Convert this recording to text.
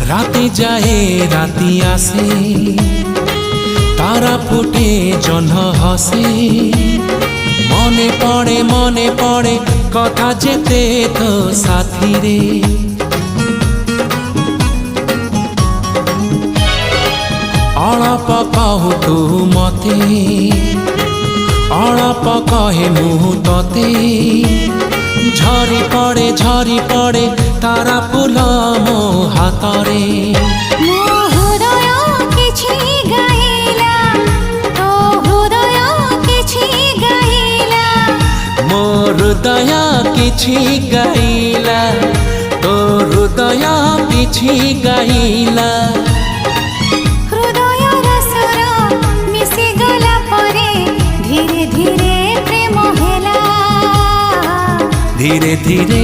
রাতে যায় রাতি আসে, তারা ফুটে জহ্ন হসে। মনে পড়ে কথা যেতে তো সাথী রে। অଳପ କହୁ ତୁ ମତେ, ଅଳପ କହେ ମୁଁ ତତେ। ଝରି ପଡ଼େ ତାରା ଫୁଲ ମୋ ହାତରେ। ମୋ ହୃଦୟ କିଛି ଗାଇଲା, ତୋ ହୃଦୟ କିଛି ଗାଇଲା। ମୋ ହୃଦୟ କିଛି ଗାଇଲା, ତୋ ହୃଦୟ କିଛି ଗାଇଲା। ହୃଦୟର ସ୍ୱର ମିଶିଗଲା ପରେ ଧୀରେ ଧୀରେ ପ୍ରେମ ହେଲା। ଧୀରେ ଧୀରେ